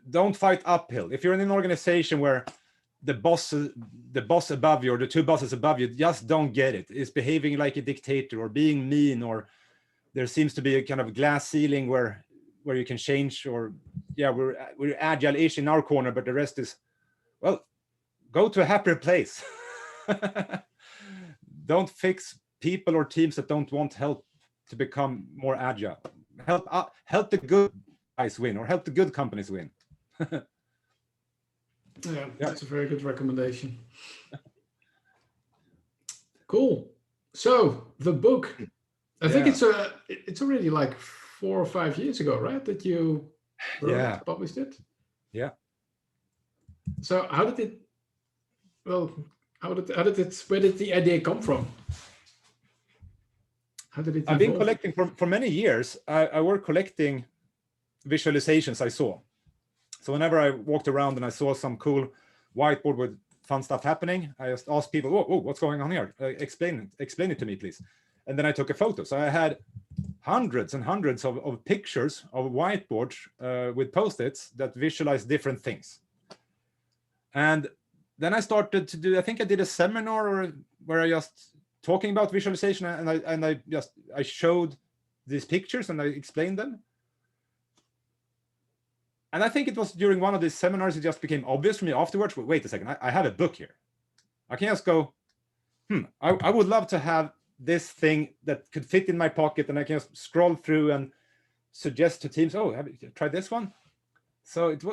Don't fight uphill. If you're in an organization where the boss above you or the two bosses above you just don't get it, is behaving like a dictator or being mean, or there seems to be a kind of glass ceiling where you can change, or yeah, we're agile-ish in our corner, but the rest is, well, go to a happier place. don't fix people or teams that don't want help to become more agile. Help the good guys win, or help the good companies win. Yeah, that's a very good recommendation. Cool. So the book, I think it's already like 4 or 5 years ago, right? That you published it. Yeah. So how did it? Well, where did the idea come from? How did it evolve? I've been collecting for many years. I work collecting visualizations I saw. So whenever I walked around and I saw some cool whiteboard with fun stuff happening, I just asked people, "Whoa, what's going on here? Explain it to me, please." And then I took a photo. So I had hundreds and hundreds of pictures of whiteboards with Post-its that visualize different things. And then I started to do, I think I did a seminar where I just talking about visualization, and I showed these pictures and I explained them. And I think it was during one of these seminars, it just became obvious for me afterwards, wait a second, I have a book here. I can just go, I would love to have this thing that could fit in my pocket, and I can just scroll through and suggest to teams, oh, have you tried this one? So it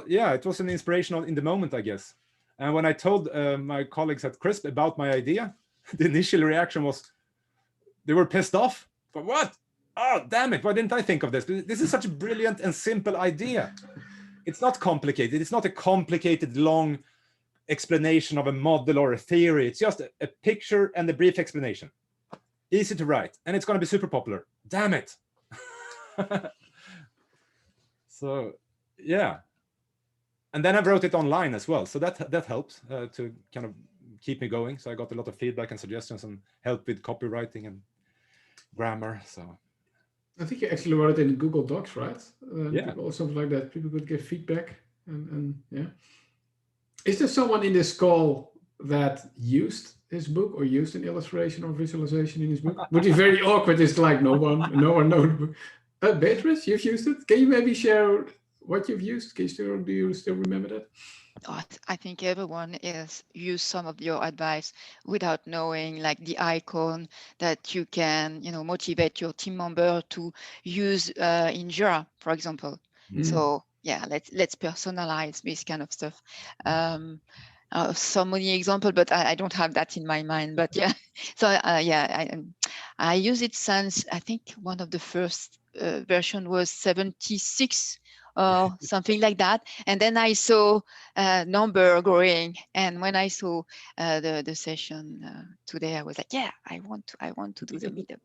was an inspirational in the moment, I guess. And when I told my colleagues at CRISP about my idea, the initial reaction was, they were pissed off. But what? Oh, damn it, why didn't I think of this? This is such a brilliant and simple idea. It's not complicated. It's not a complicated, long explanation of a model or a theory. It's just a picture and a brief explanation. Easy to write, and it's going to be super popular. Damn it. So, yeah. And then I wrote it online as well. So that helped to kind of keep me going. So I got a lot of feedback and suggestions and help with copywriting and grammar. So I think you actually wrote it in Google Docs, right? Yeah. Or something like that. People could give feedback. And yeah. Is there someone in this call that used his book or used an illustration or visualization in his book? Would be very awkward. It's like no one knows the book. Beatrice, you've used it. Can you maybe share what you've used? Do you still remember that? I think everyone has used some of your advice without knowing, like the icon that you can, motivate your team member to use in Youre, for example. So yeah, let's personalize this kind of stuff. So many examples, but I don't have that in my mind. But yeah, so I use it since I think one of the first version was 76. Or something like that, and then I saw number growing, and when I saw the session today, I was like, yeah, I want to do the meetup.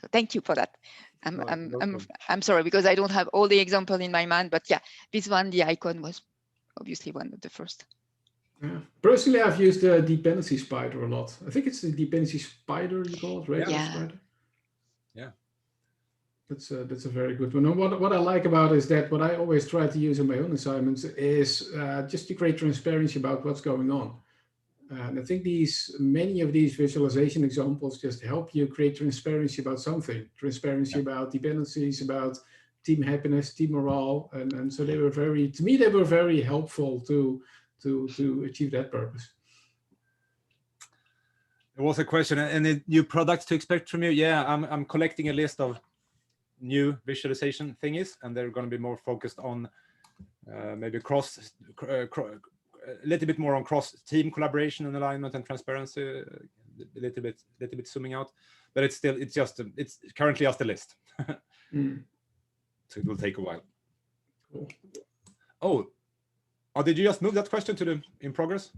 So thank you for that. I'm sorry because I don't have all the examples in my mind, but yeah, this one, the icon was obviously one of the first. Yeah. Personally, I've used the dependency spider a lot. I think it's the dependency spider you call it, right? Yeah. Spider. Yeah. That's a very good one. And what I like about it is that what I always try to use in my own assignments is just to create transparency about what's going on. And I think many of these visualization examples just help you create transparency about something, about dependencies, about team happiness, team morale, and so they were very helpful to achieve that purpose. There was a question, any new products to expect from you? Yeah, I'm collecting a list of new visualization thingies, and they're going to be more focused on maybe a little bit more on cross team collaboration and alignment and transparency, a little bit zooming out, but it's currently just a list. So it will take a while. Cool. Oh, did you just move that question to the in progress?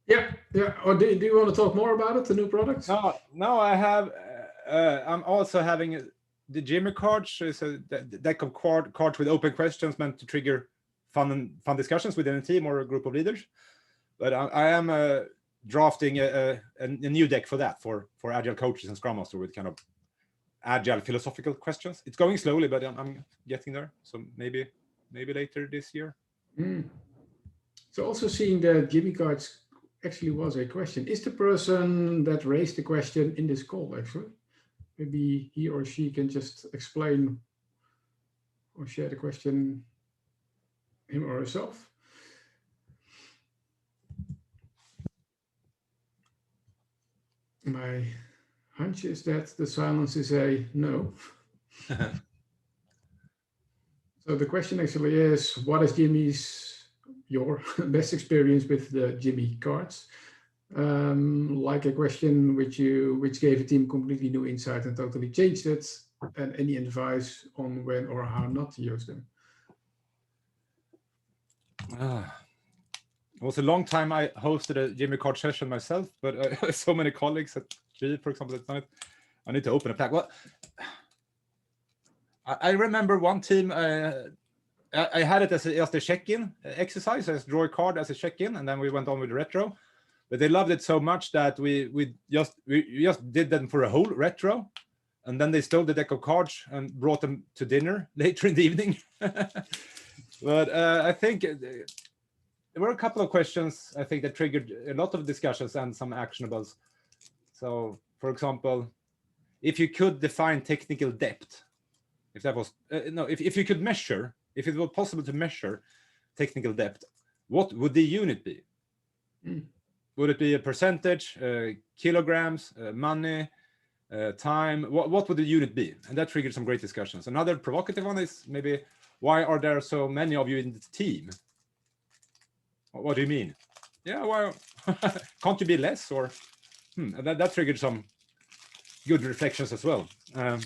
Yeah. Or do you want to talk more about it, the new products? No, I have. I'm also having the Jimmy cards. Is a deck of cards with open questions meant to trigger fun discussions within a team or a group of leaders. But I am drafting a new deck for that for Agile coaches and Scrum Master with kind of Agile philosophical questions. It's going slowly, but I'm getting there. So maybe later this year. So also seeing the Jimmy cards actually was a question. Is the person that raised the question in this call actually? Maybe he or she can just explain or share the question, him or herself. My hunch is that the silence is a no. So the question actually is, what is your best experience with the Jimmy cards? Like a question which gave a team completely new insight and totally changed it, and any advice on when or how not to use them? It was a long time I hosted a Jimmy card session myself, but so many colleagues at G, for example, at night. I need to open a pack. Well, I remember one team. I had it as a check-in exercise, as draw a card as a check-in, and then we went on with the retro. But they loved it so much that we just did them for a whole retro, and then they stole the deck of cards and brought them to dinner later in the evening. But I think there were a couple of questions I think that triggered a lot of discussions and some actionables. So, for example, if you could define technical depth, if that was if you could measure, if it was possible to measure technical depth, what would the unit be? Would it be a percentage, kilograms, money, time? What would the unit be? And that triggered some great discussions. Another provocative one is maybe, why are there so many of you in the team? What do you mean? Yeah, well, can't you be less? Or and that triggered some good reflections as well. By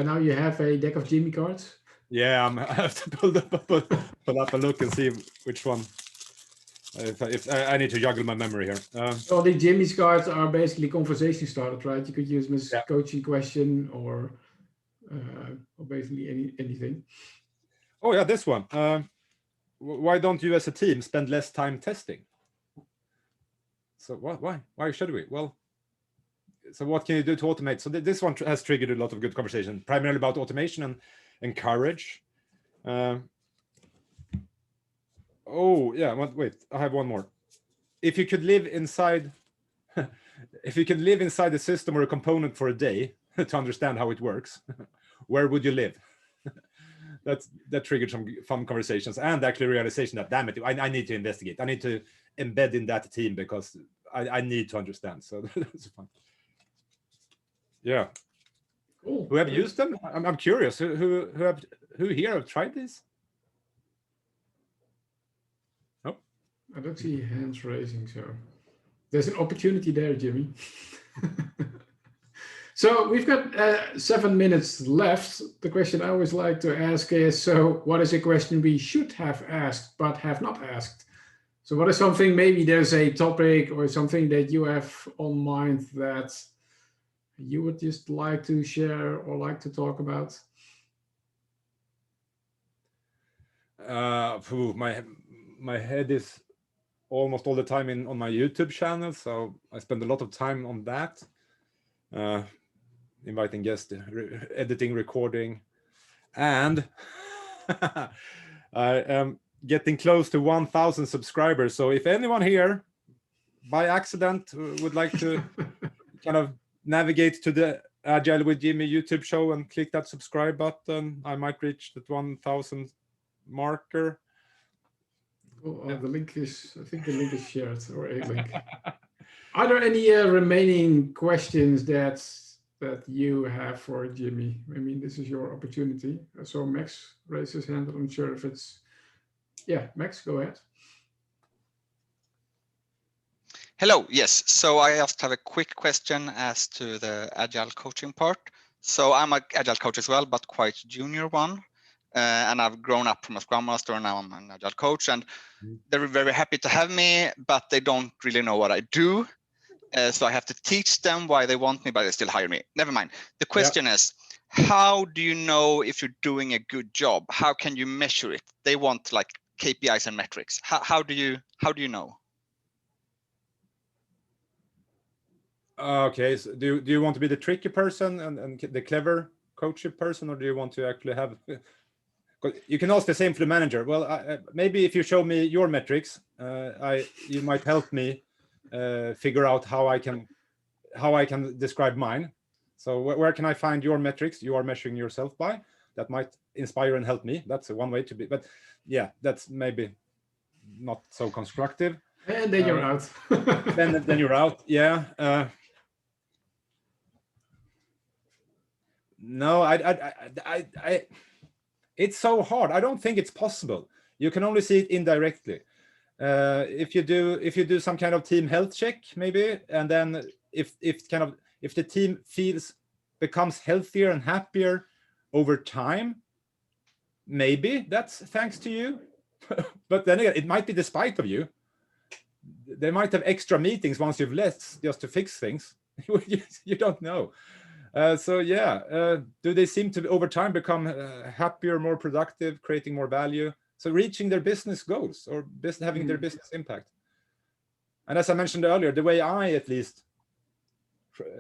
now you have a deck of Jimmy cards? Yeah, I have to pull up a look and see which one. If I need to juggle my memory here. So the Jimmy's cards are basically conversation starters, right? You could use them as a coaching question or basically anything. Oh yeah, this one. Why don't you as a team spend less time testing? So why should we? Well, so what can you do to automate? So this one has triggered a lot of good conversation, primarily about automation and courage. Oh yeah, wait, I have one more. If you could live inside, if you could live inside a system or a component for a day to understand how it works, where would you live? That triggered some fun conversations and actually realization that, damn it, I need to investigate. I need to embed in that team because I need to understand. So that's fun. Yeah. Cool. Who have used them? I'm curious. Who here have tried this? No. I don't see hands raising, so there's an opportunity there, Jimmy. So we've got 7 minutes left. The question I always like to ask is, so what is a question we should have asked but have not asked? So what is something, maybe there's a topic or something that you have on mind that you would just like to share or like to talk about? My head is almost all the time on my YouTube channel, so I spend a lot of time on that. Inviting guests, editing, recording, and I am getting close to 1,000 subscribers. So if anyone here by accident would like to kind of navigate to the Agile with Jimmy YouTube show and click that subscribe button, I might reach that 1,000 marker. Oh, the link is, I think the link is shared, or a link. Are there any remaining questions that you have for Jimmy? I mean, this is your opportunity. So Max raised his hand. I'm not sure if it's, yeah, Max, go ahead. Hello, yes. So I just have a quick question as to the Agile coaching part. So I'm an Agile coach as well, but quite junior one. And I've grown up from a Scrum Master and now I'm an Agile coach. And they're very happy to have me, but they don't really know what I do. So I have to teach them why they want me, but they still hire me. Never mind. The question is, how do you know if you're doing a good job? How can you measure it? They want like KPIs and metrics. How do you know? Okay, so do you want to be the tricky person and the clever coachy person, or do you want to actually have? You can ask the same to the manager. Well, maybe if you show me your metrics, you might help me figure out how I can describe mine. So where can I find your metrics you are measuring yourself by? That might inspire and help me. That's one way to be. But yeah, that's maybe not so constructive. And then you're out. then you're out. Yeah. No, I it's so hard. I don't think it's possible. You can only see it indirectly. If you do some kind of team health check, maybe, and then if the team becomes healthier and happier over time, maybe that's thanks to you. But then again, it might be despite of you. They might have extra meetings once you've left just to fix things. You don't know. So yeah, do they seem to over time become happier, more productive, creating more value? So reaching their business goals or having their business impact. And as I mentioned earlier, the way I at least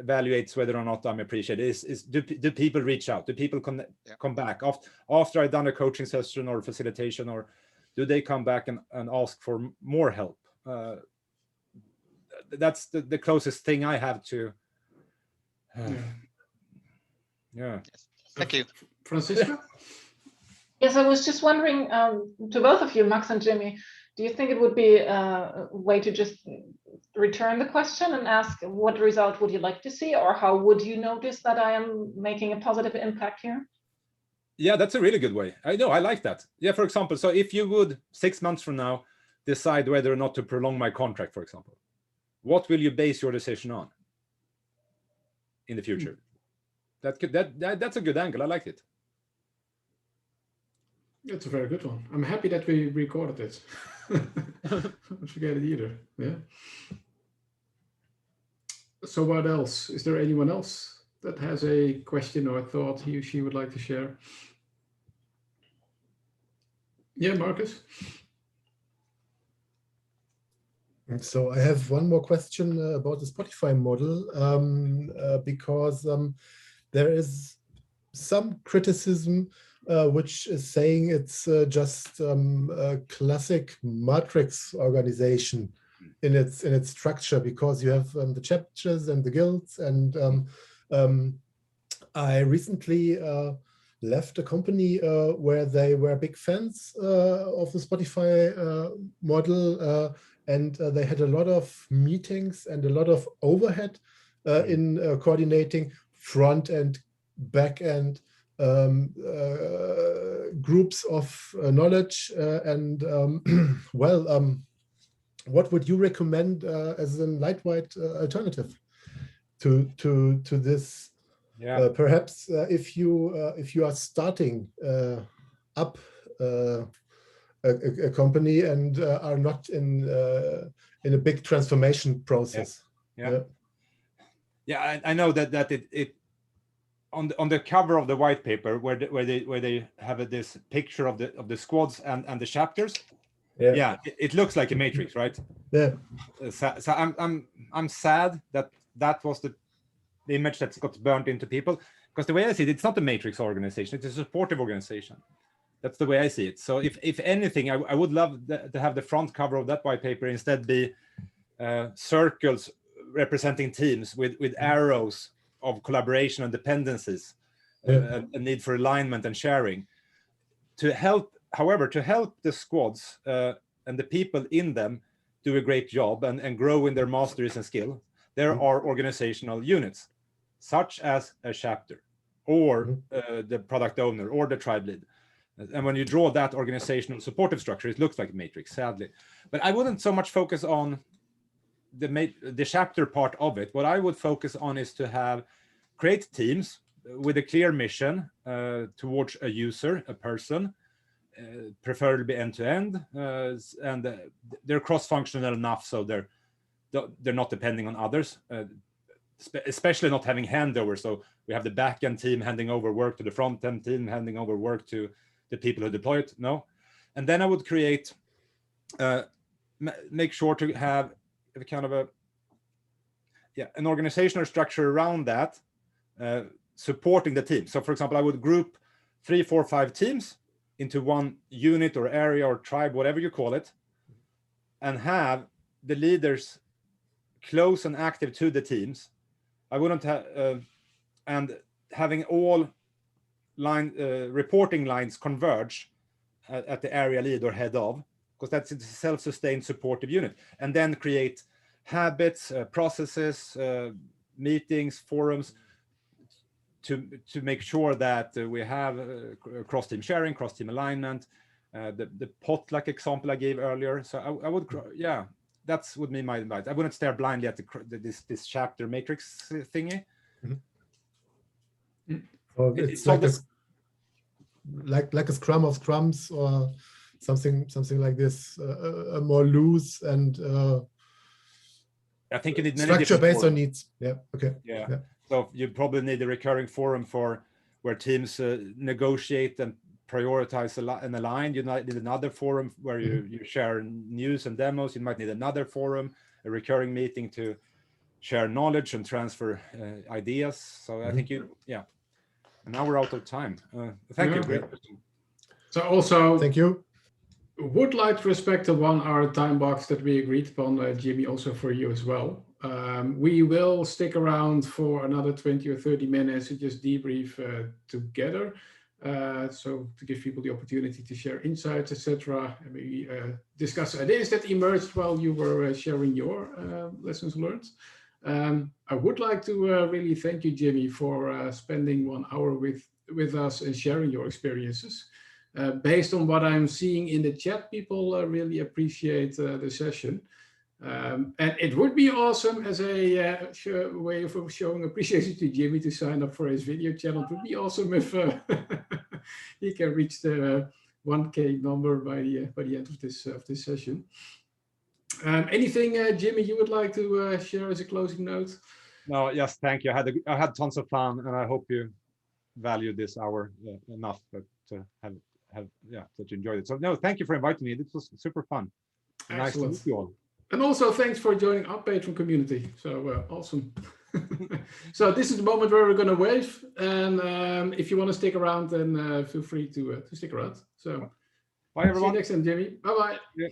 evaluates whether or not I'm appreciated is do people reach out? Do people come back after I've done a coaching session or facilitation, or do they come back and ask for more help? That's the closest thing I have to. Yeah. Thank you. Francisca? Yes, I was just wondering, to both of you, Max and Jimmy, do you think it would be a way to just return the question and ask what result would you like to see, or how would you notice that I am making a positive impact here? Yeah, that's a really good way. I know, I like that. Yeah, for example, so if you would 6 months from now decide whether or not to prolong my contract, for example, what will you base your decision on in the future? That's a good angle. I like it. That's a very good one. I'm happy that we recorded it. Don't forget it either. Yeah. So what else? Is there anyone else that has a question or a thought he or she would like to share? Yeah, Marcus? So I have one more question about the Spotify model, because there is some criticism which is saying it's just a classic matrix organization in its structure, because you have the chapters and the guilds. And I recently left a company where they were big fans of the Spotify model, and they had a lot of meetings and a lot of overhead in coordinating front and back end groups of knowledge. And what would you recommend as a lightweight alternative to this? Yeah. Perhaps if you are starting up a company and are not in a big transformation process. Yeah, I know that it on the cover of the white paper where they have this picture of the squads and the chapters. Yeah, it looks like a matrix, right? Yeah. So I'm sad that was the image that got burnt into people, because the way I see it, it's not a matrix organization, it's a supportive organization. That's the way I see it. So if anything, I would love to have the front cover of that white paper instead be circles representing teams with arrows of collaboration and dependencies, a need for alignment and sharing. However, to help the squads and the people in them do a great job and grow in their masteries and skill, there are organizational units, such as a chapter or the product owner or the tribe lead. And when you draw that organizational supportive structure, it looks like a matrix, sadly. But I wouldn't so much focus on the chapter part of it. What I would focus on is to create teams with a clear mission towards a user, a person, preferably end-to-end, and they're cross-functional enough so they're not depending on others, especially not having handover. So we have the back-end team handing over work to the front-end team, handing over work to the people who deploy it. No. And then I would create, make sure to have a kind of an organizational structure around that, supporting the team. So for example, I would group 3, 4, 5 teams into one unit or area or tribe, whatever you call it, and have the leaders close and active to the teams. I wouldn't have, and having all reporting lines converge at the area lead or head of, because that's a self-sustained supportive unit, and then create habits, processes, meetings, forums to make sure that we have cross-team sharing, cross-team alignment, the potluck example I gave earlier. So I would, yeah, that's would be my advice. I wouldn't stare blindly at this chapter matrix thingy. So it's like a scrum of scrums or something like this, more loose and I think you need many structure based on forums. needs. Yeah. Okay. Yeah. So you probably need a recurring forum for where teams negotiate and prioritize and align. You might need another forum where you share news and demos. You might need another forum, a recurring meeting to share knowledge and transfer ideas. So I think yeah. And now we're out of time. Thank you. Great. So also, thank you. Would like to respect the 1 hour time box that we agreed upon, Jimmy, also for you as well. We will stick around for another 20 or 30 minutes to just debrief together. So to give people the opportunity to share insights, etc. And we discuss ideas that emerged while you were sharing your lessons learned. I would like to really thank you, Jimmy, for spending 1 hour with us and sharing your experiences. Based on what I'm seeing in the chat, people really appreciate the session. And it would be awesome as a way of showing appreciation to Jimmy to sign up for his video channel. It would be awesome if he can reach the 1K number by the end of this session. Anything, Jimmy, you would like to share as a closing note? No, yes, thank you. I had tons of fun, and I hope you value this hour enough to have that you enjoyed it. So no, thank you for inviting me. This was super fun. Nice to meet you all. And also thanks for joining our Patreon community. So awesome. So this is the moment where we're going to wave, and if you want to stick around, then feel free to stick around. So bye everyone. See you next time, Jimmy. Bye bye. Yeah.